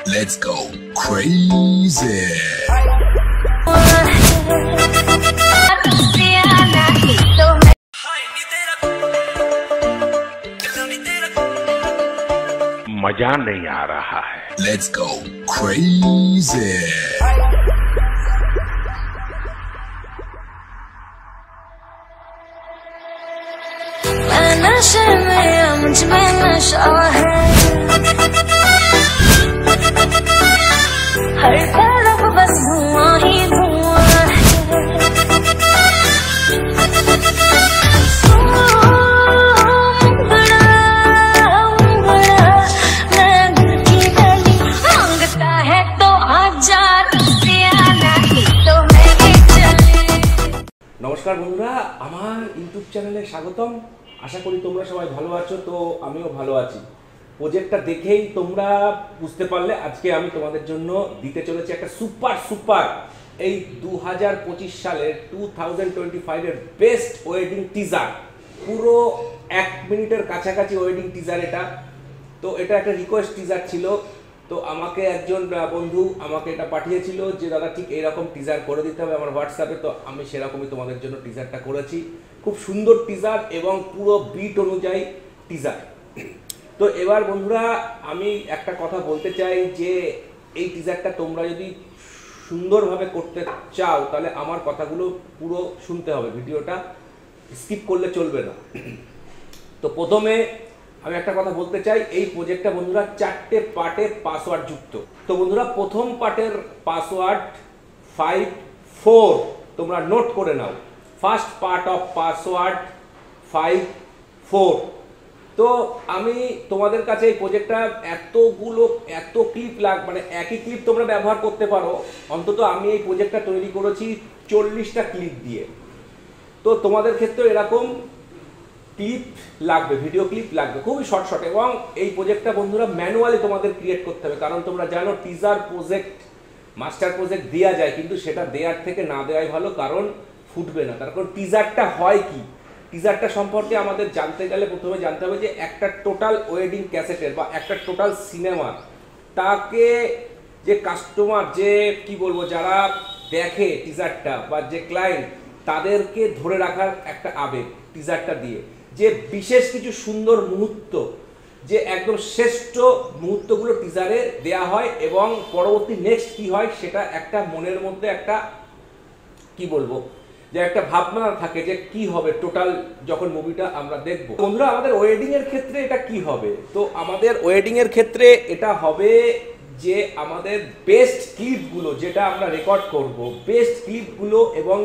Let's go crazy. मजा नहीं आ रहा है. Let's go crazy. मैं नशे में मुझ में नशा है, हर तरफ बस धुआं ही धुआं है। मैं दिल की गली मांगता है तो आजा, नहीं तो मैं ही चली। নমস্কার বন্ধুরা, আমার ইউটিউব চ্যানেলে স্বাগতম। আশা করি তোমরা সবাই ভালো আছো। তো আমিও ভালো আছি। প্রজেক্টটা দেখেই তোমরা বুঝতে পারলে আজকে আমি তোমাদের জন্য দিতে চলেছি একটা সুপার এই 2025 সালের 2025 এর বেস্ট ওয়েডিং টিজার। পুরো 1 মিনিটের কাছাকাছি ওয়েডিং টিজার এটা। তো এটা একটা রিকোয়েস্ট টিজার ছিল। তো আমাকে একজন বন্ধু আমাকে এটা পাঠিয়েছিল যে দাদা ঠিক এইরকম টিজার করে দিতে হবে আমার হোয়াটসঅ্যাপে। তো আমি সেরকমই তোমাদের জন্য টিজারটা করেছি। খুব সুন্দর টিজার এবং পুরো বিট অনুযায়ী টিজার। তো এবার বন্ধুরা আমি একটা কথা বলতে চাই যে এই টিজারটা তোমরা যদি সুন্দরভাবে করতে চাও তাহলে আমার কথাগুলো পুরো শুনতে হবে, ভিডিওটা স্কিপ করলে চলবে না। তো প্রথমে আমি একটা কথা বলতে চাই, এই প্রজেক্টটা বন্ধুরা 4টে পার্টে পাসওয়ার্ড যুক্ত। তো বন্ধুরা প্রথম পার্টের পাসওয়ার্ড 54 তোমরা নোট করে নাও। First part of password 54। তো আমি তোমাদের কাছে এই প্রজেক্টটা এত ক্লিপ মানে একই ক্লিপ তোমরা ব্যবহার করতে পারো। অন্তত আমি এই প্রজেক্টটা তৈরি করেছি 40টা ক্লিপ দিয়ে। তো তোমাদের ক্ষেত্রে এরকম ক্লিপ লাগবে, ভিডিও ক্লিপ লাগবে, খুবই শর্ট এবং এই প্রজেক্টটা বন্ধুরা ম্যানুয়ালি তোমাদের ক্রিয়েট করতে হবে। কারণ তোমরা জানো টিজার প্রজেক্ট মাস্টার প্রজেক্ট দেওয়া যায়, কিন্তু সেটা দেওয়ার থেকে না দেওয়াই ভালো, কারণ ফুটবে না। তার কারণ টিজারটা হয় কি, টিজারটা সম্পর্কে আমাদের জানতে গেলে প্রথমে জানতে হবে যে একটা টোটাল ওয়েডিং ক্যাসেটের বা একটা টোটাল সিনেমার তাকে যে কাস্টমার যে কি বলবো যারা দেখে টিজারটা বা যে ক্লায়েন্ট তাদেরকে ধরে রাখার একটা আবেগ টিজারটা দিয়ে, যে বিশেষ কিছু সুন্দর মুহূর্ত যে একদম শ্রেষ্ঠ মুহূর্তগুলো টিজারে দেয়া হয় এবং পরবর্তী নেক্সট কি হয় সেটা একটা মনের মধ্যে একটা কি বলবো যে একটা ভাবনা থাকে যে কি হবে টোটাল যখন মুভিটা আমরা দেখব। বন্ধুরা আমাদের ওয়েডিং এর ক্ষেত্রে এটা কি হবে, তো আমাদের ওয়েডিং এর ক্ষেত্রে এটা হবে যে আমাদের বেস্ট ক্লিপগুলো যেটা আমরা রেকর্ড করব, বেস্ট ক্লিপগুলো এবং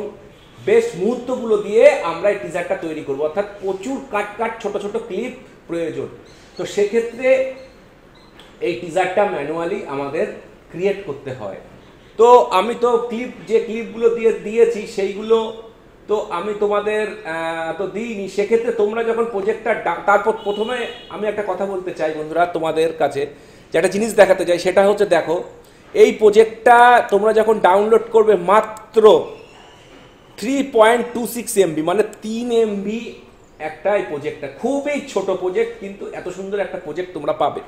বেস্ট মুহূর্তগুলো দিয়ে আমরা এই টিজারটা তৈরি করব। অর্থাৎ প্রচুর কাট ছোট ক্লিপ প্রয়োজন। তো সেক্ষেত্রে এই টিজারটা ম্যানুয়ালি আমাদের ক্রিয়েট করতে হয়। তো আমি তো যে ক্লিপগুলো দিয়েছি সেইগুলো তো আমি তোমাদের তো দিইনি। সেক্ষেত্রে তোমরা যখন প্রজেক্টটা তারপর প্রথমে আমি একটা কথা বলতে চাই বন্ধুরা তোমাদের কাছে, যে একটা জিনিস দেখাতে চাই, সেটা হচ্ছে দেখো এই প্রজেক্টটা তোমরা যখন ডাউনলোড করবে মাত্র 3.26 MB মানে 3 MB একটা এই প্রজেক্টটা, খুবই ছোট প্রজেক্ট কিন্তু এত সুন্দর একটা প্রজেক্ট তোমরা পাবে।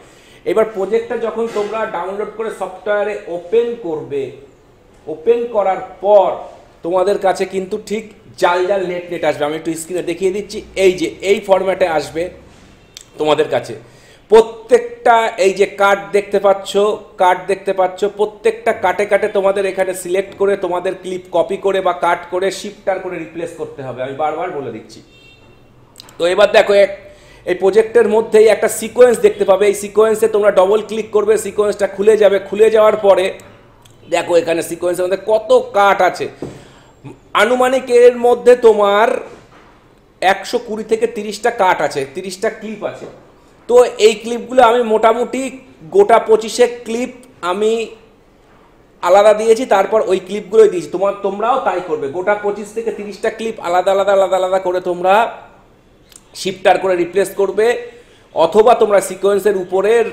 এবার প্রজেক্টটা যখন তোমরা ডাউনলোড করে সফটওয়্যারে ওপেন করবে, ওপেন করার পর তোমাদের কাছে কিন্তু ঠিক জাল নেট আসবে। আমি একটু স্ক্রিনে দেখিয়ে দিচ্ছি, এই যে এই ফরম্যাটে আসবে তোমাদের কাছে। প্রত্যেকটা এই যে কার্ড দেখতে পাচ্ছ প্রত্যেকটা কাটে তোমাদের এখানে সিলেক্ট করে তোমাদের ক্লিপ কপি করে বা কাট করে শিফটার করে রিপ্লেস করতে হবে। আমি বারবার বলে দিচ্ছি। তো এবার দেখো এই প্রজেক্টের মধ্যেই একটা সিকোয়েন্স দেখতে পাবে। এই সিকোয়েন্সে তোমরা ডবল ক্লিক করবে, সিকোয়েন্সটা খুলে যাবে। খুলে যাওয়ার পরে দেখো এখানে সিকোয়েন্সের মধ্যে কত কাট আছে। আনুমানিক এর মধ্যে তোমার 120 থেকে 30টা কাট আছে, 30টা ক্লিপ আছে। তো এই ক্লিপগুলো আমি মোটামুটি গোটা 25 ক্লিপ আমি আলাদা দিয়েছি, তারপর ওই ক্লিপগুলোই দিয়েছি। তোমরাও তাই করবে, গোটা 25 থেকে 30টা ক্লিপ আলাদা করে তোমরা শিফটার করে রিপ্লেস করবে, অথবা তোমরা সিকোয়েন্সের উপরের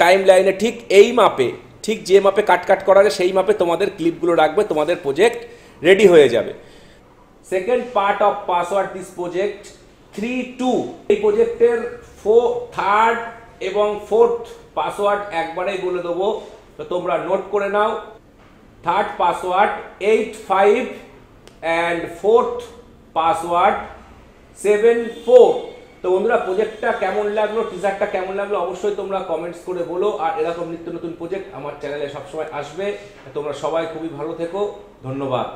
টাইম লাইনে ঠিক এই মাপে, ঠিক যে মাপে কাট করা যায় সেই মাপে তোমাদের ক্লিপগুলো রাখবে, তোমাদের প্রজেক্ট রেডি হয়ে যাবে। Second part of password this project 3.2 এই প্রজেক্টের থার্ড এবং ফোর্থ পাসওয়ার্ড একবারেই বলে দেবো তো তোমরা নোট করে নাও, third password 85 and fourth password 74। তো বন্ধুরা প্রজেক্টটা কেমন লাগলো, টিজারটা কেমন লাগলো অবশ্যই তোমরা কমেন্টস করে বলো। আর এরকম নিত্য নতুন প্রজেক্ট আমার চ্যানেলে সবসময় আসবে। তোমরা সবাই খুবই ভালো থেকো, ধন্যবাদ।